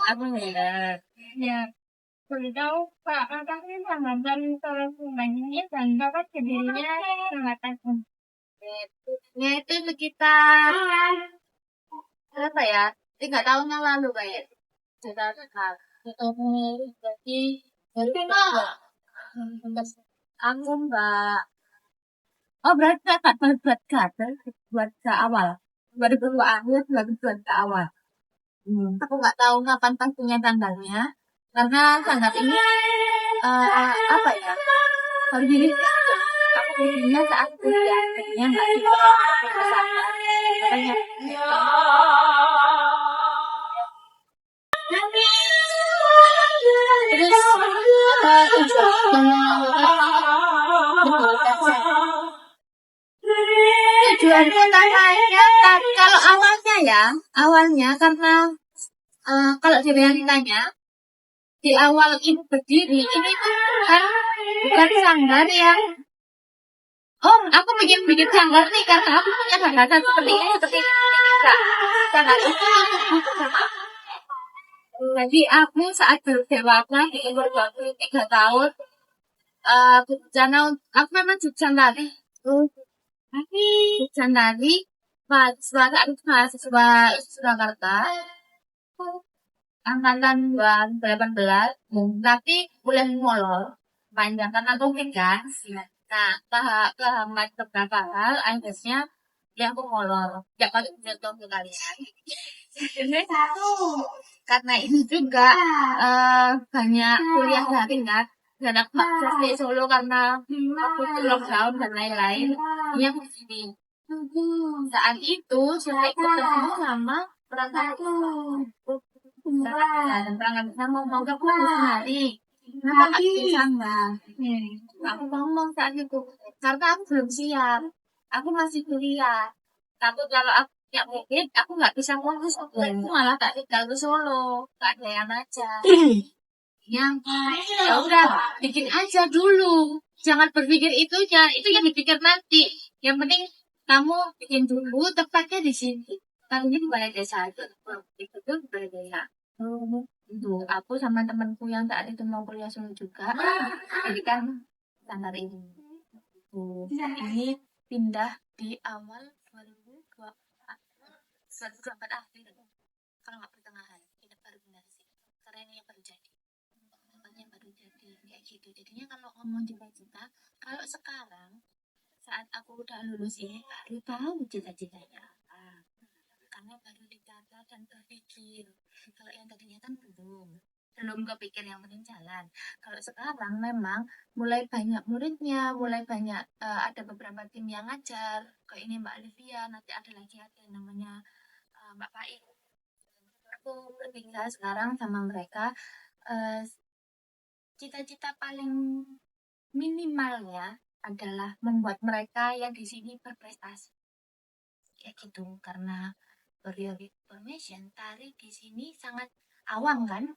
aku ya. Ya, beliau Pak Kakaknya sangat kalau ini dan Kakak sendirinya sangat takut. Ya itu sekitar apa ya? 3 tahun yang lalu kayak. Sekitar jadi aku Mbak. Oh berarti kakak buat kader buat ke awal. 2002 akhir 2002 ke awal. Aku nggak tahu kapan pastinya tanggalnya karena tanggal ini apa ya baru diri aku dirinya saat kuliah jadinya nggak bisa ke sana makanya terus tujuanku utamanya kalau awalnya karena kalau di realitanya di awal ini berdiri ini tuh kan bukan sanggar yang aku bikin sanggar nih karena aku punya gagasan seperti ini seperti sanggar itu aku butuh sama jadi aku saat berdewasa di umur 23 tahun berencana aku memang jurusan tari mahasiswa Surakarta angkatan 2018 tapi boleh molor panjang karena COVID kan nah kehambat beberapa hal akhirnya ya aku molor ya kalau jatuh ke kalian karena ini juga banyak kuliah daring kan dan aku akses di Solo karena aku lockdown dan lain-lain ini aku di sini saat itu saya ketemu sama perangkatku dan perangkat mau ke hari kenapa aku bisa aku ngomong saat itu karena aku belum siap aku masih kuliah takut kalau aku ya mungkin aku nggak bisa ngurus aku malah tak tinggal ke Solo keadaan aja yang ya udah bikin aja dulu jangan berpikir itu yang dipikir nanti yang penting kamu bikin dulu tepatnya di sini kalau ini balai desa itu balai desa itu aku sama temanku yang saat itu mau kuliah Solo juga jadi kan standar ini ini pindah di awal 2024 akhir kalau nggak pertengahan tidak baru pindah sih karena ini yang baru jadi kayak gitu jadinya kalau ngomong cita-cita kalau sekarang saat aku udah lulus ini baru tahu cita-citanya apa karena baru ditata dan berpikir kalau yang tadinya kan belum kepikir yang penting jalan kalau sekarang memang mulai banyak muridnya mulai banyak ada beberapa tim yang ngajar kayak ini Mbak Olivia nanti ada lagi ada namanya Mbak Pai aku berbicara sekarang sama mereka cita-cita paling minimalnya adalah membuat mereka yang di sini berprestasi kayak gitu karena for your information tari di sini sangat awam kan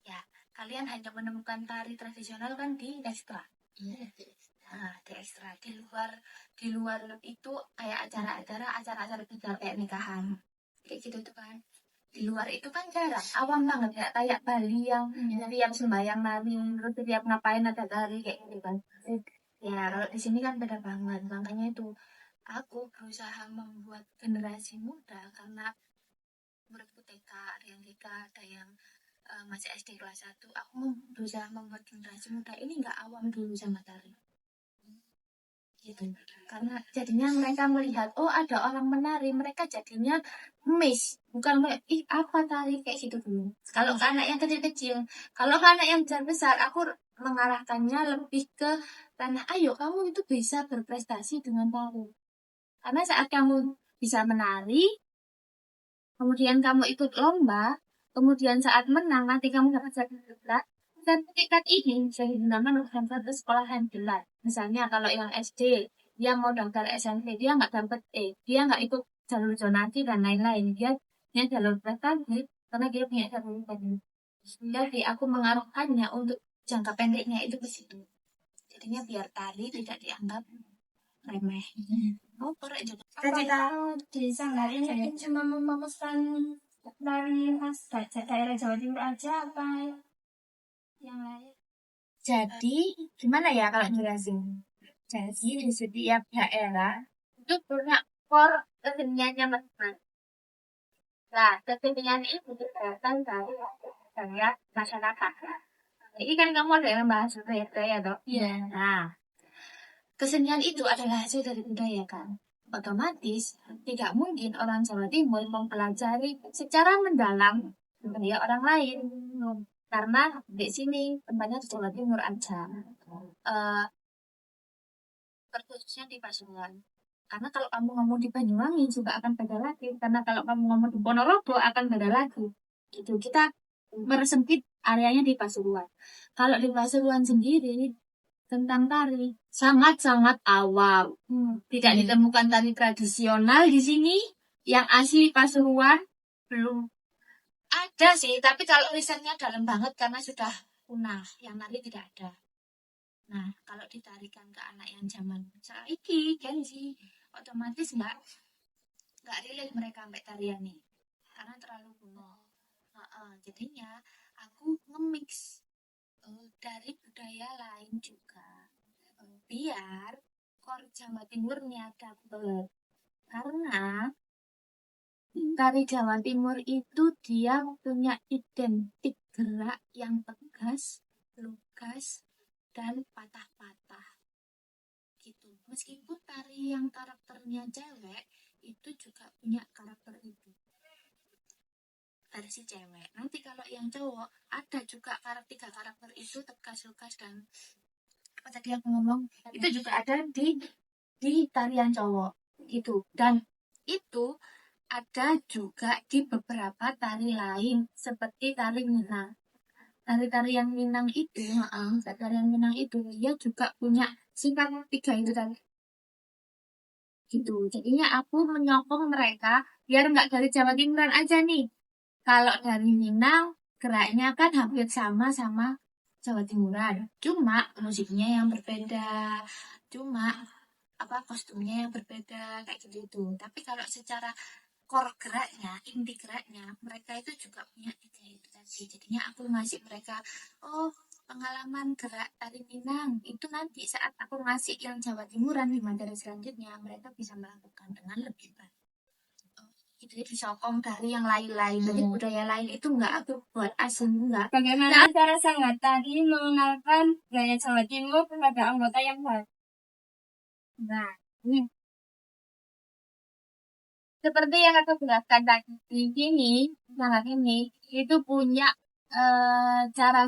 ya kalian hanya menemukan tari tradisional kan di ekstra nah di ekstra di luar itu kayak acara-acara besar kayak nikahan kayak gitu tuh kan di luar itu kan jarang awam banget ya kayak Bali yang tiap sembahyang nari terus tiap ngapain ada tari kayak gitu kan ya kalau di sini kan beda banget makanya itu aku berusaha membuat generasi muda karena muridku TK ada yang TK ada yang masih SD kelas 1 aku berusaha membuat generasi muda ini nggak awam dulu sama tari gitu karena jadinya mereka melihat oh ada orang menari mereka jadinya miss bukan apa tari kayak gitu dulu kalau ke anak yang kecil-kecil kalau ke anak yang besar aku mengarahkannya lebih ke tanah ayo kamu itu bisa berprestasi dengan tari karena saat kamu bisa menari kemudian kamu ikut lomba kemudian saat menang nanti kamu dapat sertifikat ini bisa digunakan untuk satu sekolah handgelar. Misalnya kalau yang SD dia mau daftar SMP dia nggak dapat dia nggak ikut jalur zonasi dan lain-lain dia jalur prestasi karena dia punya sertifikat ini. Jadi aku mengarahkannya untuk jangka pendeknya itu ke situ. Jadinya biar tari tidak dianggap remeh. Cita-cita di sana ini cuma memuaskan dari khas daerah Jawa Timur aja apa yang lain? Jadi gimana ya kalau jelasin? Jadi di setiap daerah itu punya core keseniannya masing-masing. Nah, kesenian itu datang dari masyarakat. Ini kan kamu ada yang bahas budaya toh? Iya. Nah, kesenian itu adalah hasil dari budaya kan. Otomatis tidak mungkin orang Jawa Timur mempelajari secara mendalam budaya orang lain. Karena di sini tempatnya di Jawa Timur aja. Terkhususnya di Pasuruan. Karena kalau kamu ngomong di Banyuwangi juga akan beda lagi. Karena kalau kamu ngomong di Ponorogo akan beda lagi. Gitu. Kita meresempit areanya di Pasuruan. Kalau di Pasuruan sendiri tentang tari sangat-sangat awam. Tidak ditemukan tari tradisional di sini yang asli Pasuruan belum ada sih. Tapi kalau risetnya dalam banget karena sudah punah, yang nari tidak ada. Nah, kalau ditarikan ke anak yang zaman saiki kan sih otomatis nggak relate mereka sampai tarian nih karena terlalu kuno. Jadinya aku nge-mix dari budaya lain juga biar core Jawa Timurnya dapet. Karena tari Jawa Timur itu dia punya identik gerak yang tegas, lugas, dan patah-patah gitu. Meskipun tari yang karakternya cewek itu juga punya karakter itu versi cewek. Nanti kalau yang cowok ada juga tiga karakter itu tegas, lugas, dan apa tadi aku ngomong itu juga ada di tarian cowok gitu. Dan itu ada juga di beberapa tari lain seperti tari Minang. Tari-tari yang Minang itu, dia juga punya singkat tiga itu tadi. Gitu. Jadinya aku menyokong mereka biar nggak dari Jawa Timuran aja nih. Kalau dari Minang geraknya kan hampir sama Jawa Timuran. Cuma musiknya yang berbeda. Cuma kostumnya yang berbeda kayak gitu. Tapi kalau secara core geraknya, inti geraknya, mereka itu juga punya tiga itu tadi. Jadinya aku ngasih mereka, pengalaman gerak tari Minang itu nanti saat aku ngasih yang Jawa Timuran di materi selanjutnya mereka bisa melakukan dengan lebih baik. Jadi disokong dari yang lain-lain. Jadi budaya lain itu enggak aku buat asing enggak. Bagaimana cara sangat tadi mengenalkan gaya Jawa Timur kepada anggota yang baru? Nah, ini seperti yang aku jelaskan tadi di sini, sangat ini itu punya caranya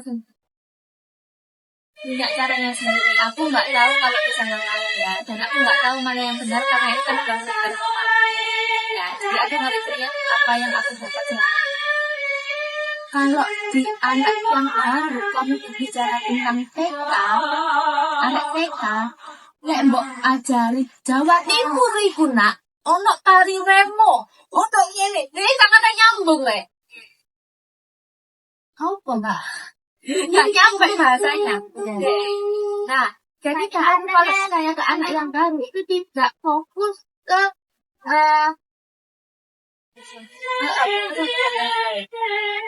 sendiri. Aku nggak tahu kalau bisa ngalahin ya, dan aku nggak tahu mana yang benar karena itu kan udah benar ya. Jadi aku harus lihat apa yang aku dapat selama. Kalau di anak yang baru kamu bicara tentang TK, anak TK, nek mbok ajari Jawa Timur iku nak, ono tari remo, ono ngene, ini sangat nyambung le. Apa enggak? Nggak nyampe bahasanya. Nah, jadi kalau saya ke anak yang baru itu tidak fokus ke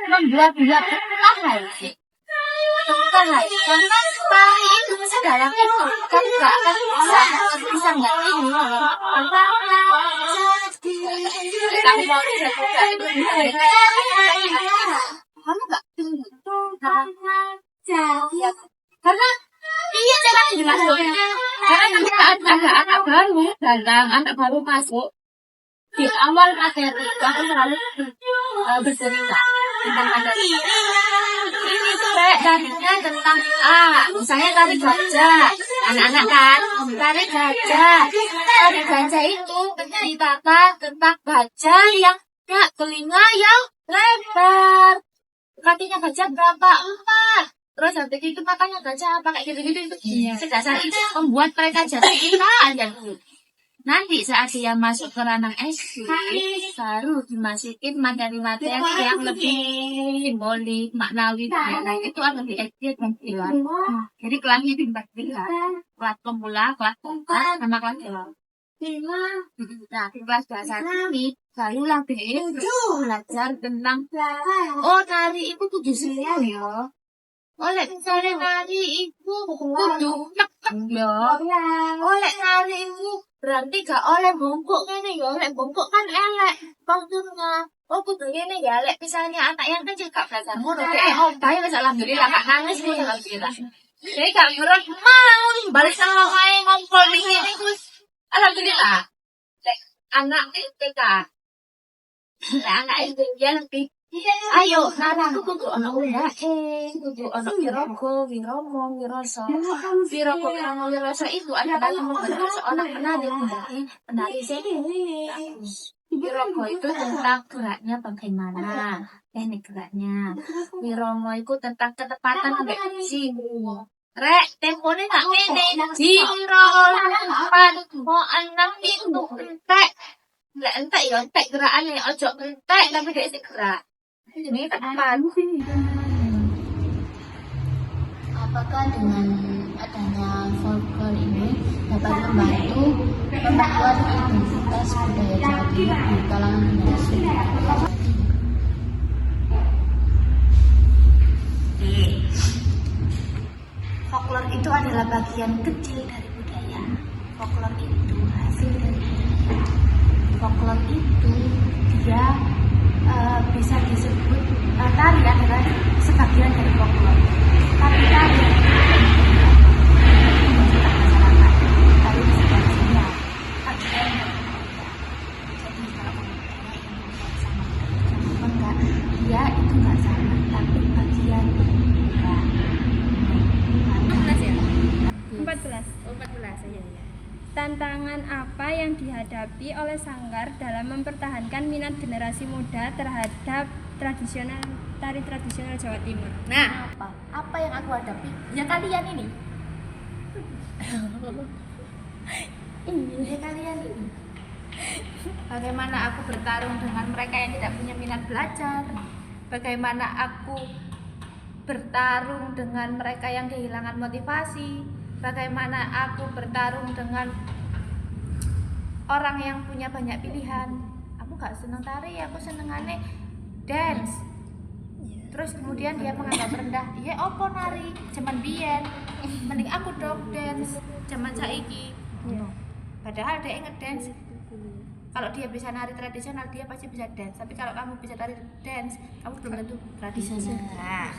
membuat kekalahan. Karena tari itu sedalam itu kan nggak akan bisa nggak ini karena kamu mau kamu nggak karena iya cara menjelaskan karena ketika ada anak baru datang, anak baru masuk di awal materi aku selalu bercerita tentang materi ini tuh tadinya tentang misalnya tari gajah, anak-anak kan tari gajah itu menceritakan tentang gajah yang telinga yang lebar, kakinya gajah berapa? 4. Terus habis itu makanya gajah apa kayak gitu-gitu itu. Sedasar itu membuat mereka jatuh cinta aja. Nanti saat dia masuk ke ranah SD baru dimasukin materi-materi yang lebih simbolik, maknawi. Nah itu akan di SD dan kelas. Jadi kelasnya dibagi kelas pemula, kelas 4, sama kelas 2. Nah di kelas dasar ini barulah deh belajar tentang oh tari itu kudu sial ya. Oleh misalnya nari itu kudu nek ya. Oleh nari itu berarti gak oleh bongkok ngene ya. Oleh bongkok kan elek posturnya. Oh kudu ngene ya. Lek misalnya anak yang kecil gak belajar ngono kayak bae wis alhamdulillah gak nangis wis alhamdulillah. Jadi gak nyuruh mau balik sama wae ngompol ning ngene terus alhamdulillah. Lek anak TK. Lek anak itu dia lebih ayo, nana aku kudu ana undake, kudu ana Wirogo, Wiromo, Wiroso. Wirogo, Wiromo, Wiroso itu adalah seorang penari undake, penari bagus. Wirogo itu tentang geraknya bagaimana, teknik geraknya. Wiromo itu tentang ketepatan ambek simu. Rek, tempone tak ngene. Jiro, 8, mau 6 itu entek. Lek entek ya entek gerakane, ojo entek tapi dhek sik gerak. Ini tepat. Apakah dengan adanya folklore ini dapat membantu pembentukan identitas budaya Jawa Timur di kalangan generasi? Folklore itu adalah bagian kecil dari budaya. Folklore itu hasil dari budaya. Folklore itu dia bisa disebut tari adalah sebagian dari folklore. Tapi tari masyarakat, tari sebagiannya bagian dari budaya. Jadi kalau sama enggak, dia itu enggak sama, tapi bagian dari budaya. 14 aja ya. Tantangan apa yang dihadapi oleh Sanggar dalam mempertahankan minat generasi muda terhadap tari tradisional Jawa Timur? Nah, apa yang aku hadapi? Ya kalian ini. Ya kalian ini. Bagaimana aku bertarung dengan mereka yang tidak punya minat belajar? Bagaimana aku bertarung dengan mereka yang kehilangan motivasi? Bagaimana aku bertarung dengan orang yang punya banyak pilihan? Aku gak seneng tari, aku senengane dance. Terus kemudian dia menganggap rendah, iya opo nari, zaman biyen, mending aku dong dance, zaman saiki. Padahal dia ngedance. Kalau dia bisa nari tradisional, dia pasti bisa dance. Tapi kalau kamu bisa tari dance, kamu belum tentu tradisional.